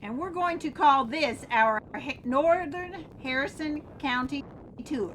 and we're going to call this our Northern Harrison County tour.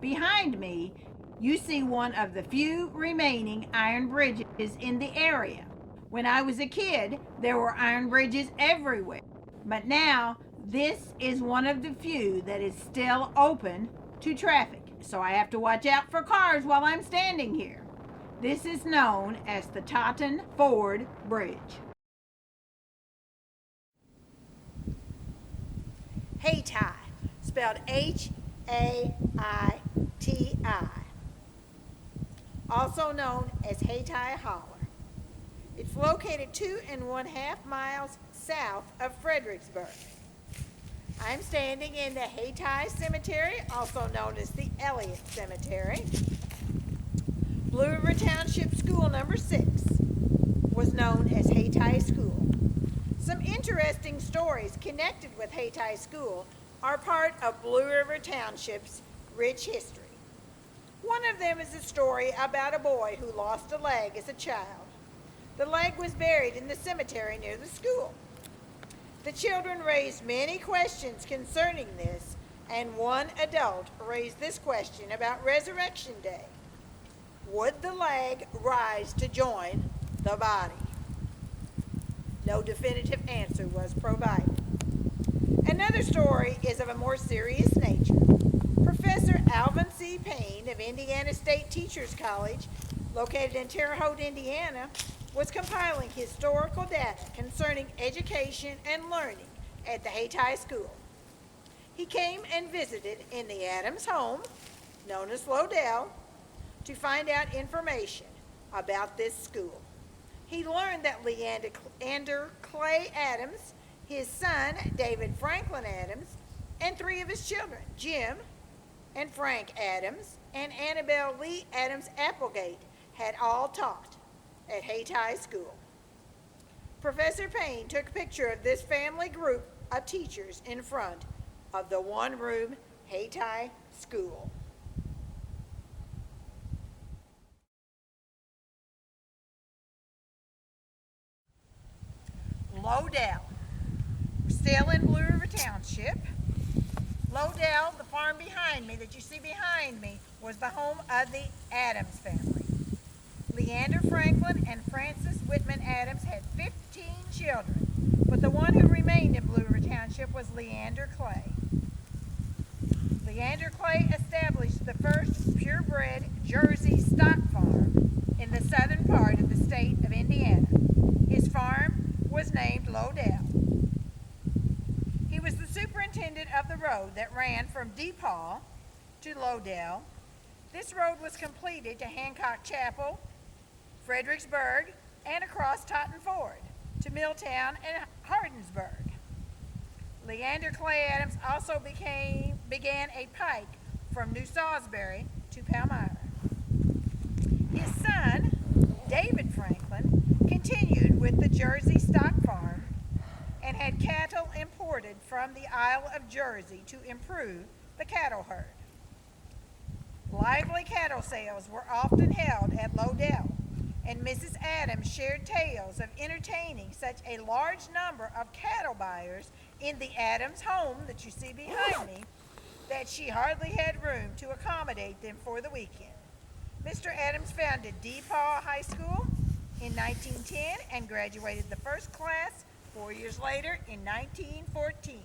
Behind me, you see one of the few remaining iron bridges in the area. When I was a kid, there were iron bridges everywhere, but now this is one of the few that is still open to traffic, so I have to watch out for cars while I'm standing here. This is known as the Tauton Ford Bridge. Hayti, spelled Haiti, also known as Hayti Holler. It's located 2.5 miles south of Fredericksburg. I'm standing in the Hayti Cemetery, also known as the Elliott Cemetery. Blue River Township School number 6 was known as Hayti School. Some interesting stories connected with Hayti School are part of Blue River Township's rich history. One of them is a story about a boy who lost a leg as a child. The leg was buried in the cemetery near the school. The children raised many questions concerning this, and one adult raised this question about Resurrection Day. Would the leg rise to join the body? No definitive answer was provided. Another story is of a more serious nature. Professor Alvin C. Payne of Indiana State Teachers College, located in Terre Haute, Indiana, was compiling historical data concerning education and learning at the Hayti School. He came and visited in the Adams home, known as Lodel, to find out information about this school. He learned that Leander Clay Adams, his son David Franklin Adams, and 3 of his children, Jim and Frank Adams and Annabelle Lee Adams Applegate, had all taught at Hayti School. Professor Payne took a picture of this family group of teachers in front of the one-room Hayti School. Lodel. We're still in Blue River Township. Lodel, the farm behind me that you see behind me, was the home of the Adams family. Leander Franklin and Frances Whitman Adams had 15 children, but the one who remained in Blue River Township was Leander Clay. Leander Clay established the first purebred Jersey stock farm in the southern part of the state of Indiana. His farm was named Lodel. He was the superintendent of the road that ran from DePaul to Lodel. This road was completed to Hancock Chapel, Fredericksburg, and across Tauton Ford to Milltown and Hardinsburg. Leander Clay Adams also began a pike from New Salisbury to Palmyra. His son, David Franklin, continued with the Jersey stock farm and had cattle imported from the Isle of Jersey to improve the cattle herd. Lively cattle sales were often held at Lodel, and Mrs. Adams shared tales of entertaining such a large number of cattle buyers in the Adams home that you see behind me that she hardly had room to accommodate them for the weekend. Mr. Adams founded DePaul High School in 1910 and graduated the first class 4 years later in 1914.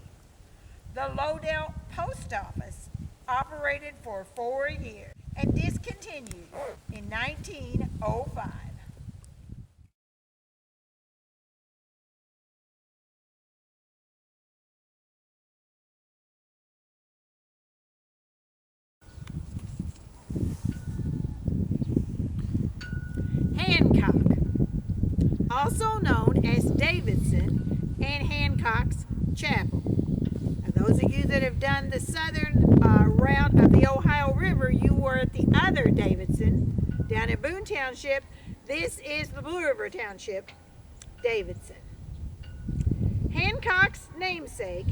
The Lodel Post Office operated for 4 years and discontinued in 1905. Hancock, also known as Davidson and Hancock's Chapel. Now, those of you that have done the southern route of the Ohio River, you were at the other Davidson down in Boone Township. This is the Blue River Township, Davidson. Hancock's namesake,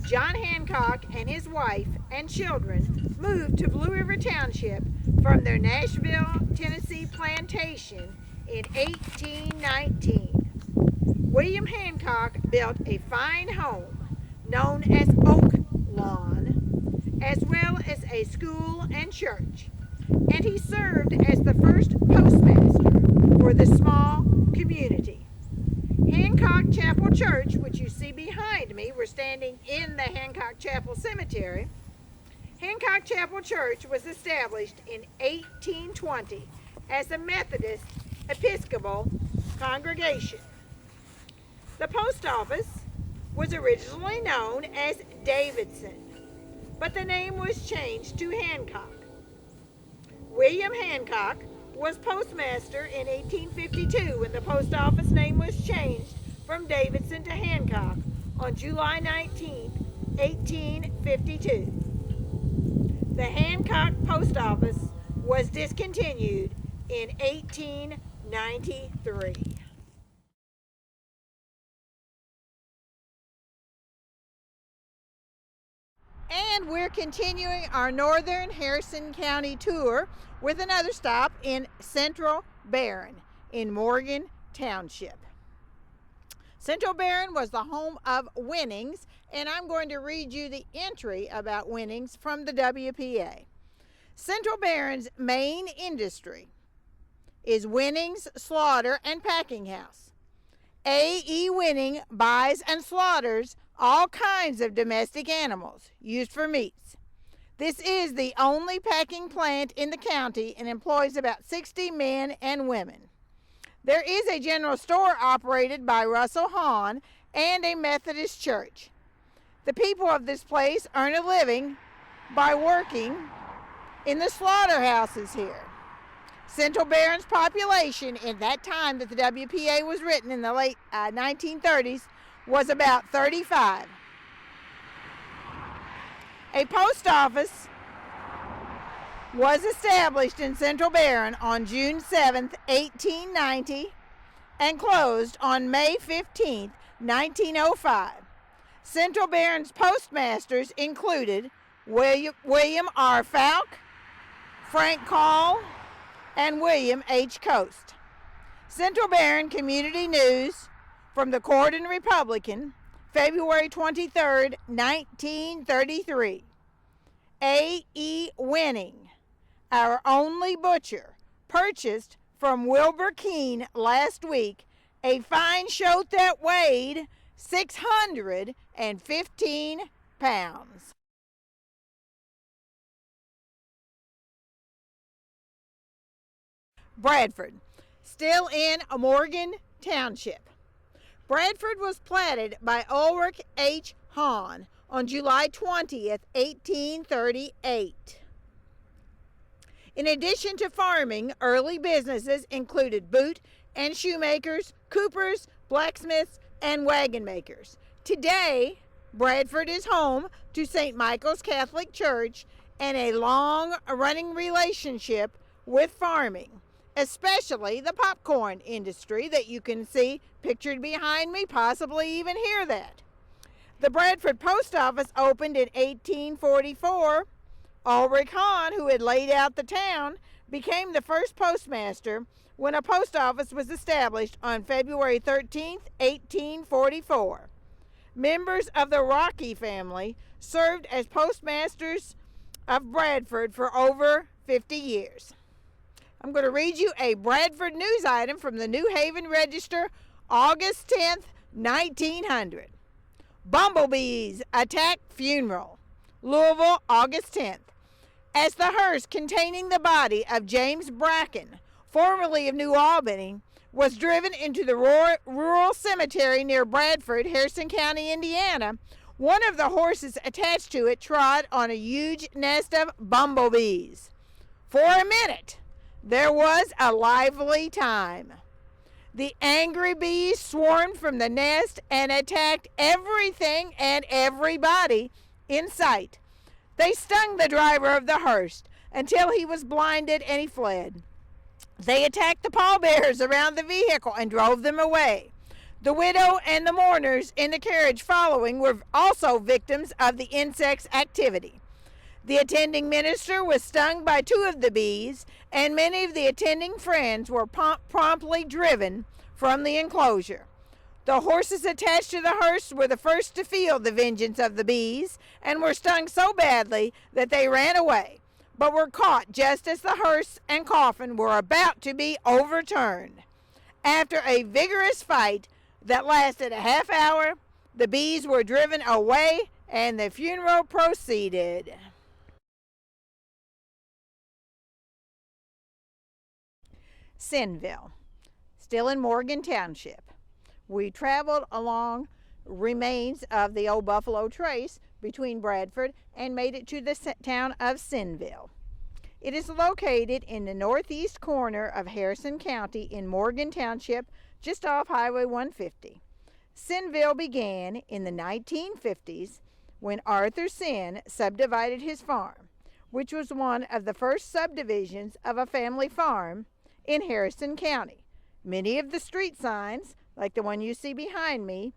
John Hancock, and his wife and children moved to Blue River Township from their Nashville, Tennessee plantation in 1819. William Hancock built a fine home known as Oak Lawn, as well as a school and church, and he served as the first postmaster for the small community. Hancock Chapel Church, which you see behind me, we're standing in the Hancock Chapel Cemetery. Hancock Chapel Church was established in 1820 as a Methodist Episcopal congregation. The post office was originally known as Davidson, but the name was changed to Hancock. William Hancock was postmaster in 1852 when the post office name was changed from Davidson to Hancock on July 19, 1852. The Hancock post office was discontinued in 1893. And we're continuing our northern Harrison County tour with another stop in central Barren in Morgan Township. Central Barren was the home of Winnings, and I'm going to read you the entry about Winnings from the WPA. Central Barren's main industry is Winnings Slaughter and Packing House. A.E. Winning buys and slaughters all kinds of domestic animals used for meats. This is the only packing plant in the county and employs about 60 men and women. There is a general store operated by Russell Hahn and a Methodist church. The people of this place earn a living by working in the slaughterhouses here. Central Barren's population in that time that the WPA was written in the late 1930s was about 35. A post office was established in Central Barren on June 7, 1890 and closed on May 15, 1905. Central Barren's postmasters included William R. Falk, Frank Call, and William H. Coast. Central Barren Community News from the Cordon Republican, February 23, 1933. A.E. Winning, our only butcher, purchased from Wilbur Keene last week a fine shoat that weighed 615 pounds. Bradford, still in Morgan Township. Bradford was platted by Ulrich H. Hahn on July 20th, 1838. In addition to farming, early businesses included boot and shoemakers, coopers, blacksmiths, and wagon makers. Today, Bradford is home to St. Michael's Catholic Church and a long-running relationship with farming, especially the popcorn industry that you can see pictured behind me, possibly even hear that. The Bradford Post Office opened in 1844. Ulrich Hahn, who had laid out the town, became the first postmaster when a post office was established on February 13, 1844. Members of the Rocky family served as postmasters of Bradford for over 50 years. I'm going to read you a Bradford news item from the New Haven Register, August 10th, 1900. Bumblebees attack funeral. Louisville, August 10th. As the hearse containing the body of James Bracken, formerly of New Albany, was driven into the rural cemetery near Bradford, Harrison County, Indiana, one of the horses attached to it trod on a huge nest of bumblebees. For a minute, there was a lively time. The angry bees swarmed from the nest and attacked everything and everybody in sight. They stung the driver of the hearse until he was blinded and he fled. They attacked the pallbearers around the vehicle and drove them away. The widow and the mourners in the carriage following were also victims of the insect's activity. The attending minister was stung by 2 of the bees, and many of the attending friends were promptly driven from the enclosure. The horses attached to the hearse were the first to feel the vengeance of the bees and were stung so badly that they ran away, but were caught just as the hearse and coffin were about to be overturned. After a vigorous fight that lasted a half hour, the bees were driven away and the funeral proceeded. Sinville, still in Morgan Township. We traveled along remains of the old Buffalo Trace between Bradford and made it to the town of Sinville. It is located in the northeast corner of Harrison County in Morgan Township, just off Highway 150. Sinville began in the 1950s when Arthur Sin subdivided his farm, which was one of the first subdivisions of a family farm in Harrison County. Many of the street signs, like the one you see behind me,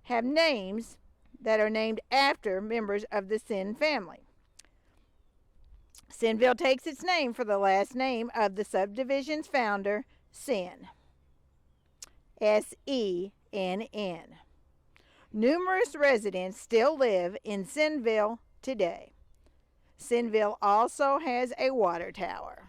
have names that are named after members of the Sin family. Sinville takes its name for the last name of the subdivision's founder, Sin. S-E-N-N. Numerous residents still live in Sinville today. Sinville also has a water tower.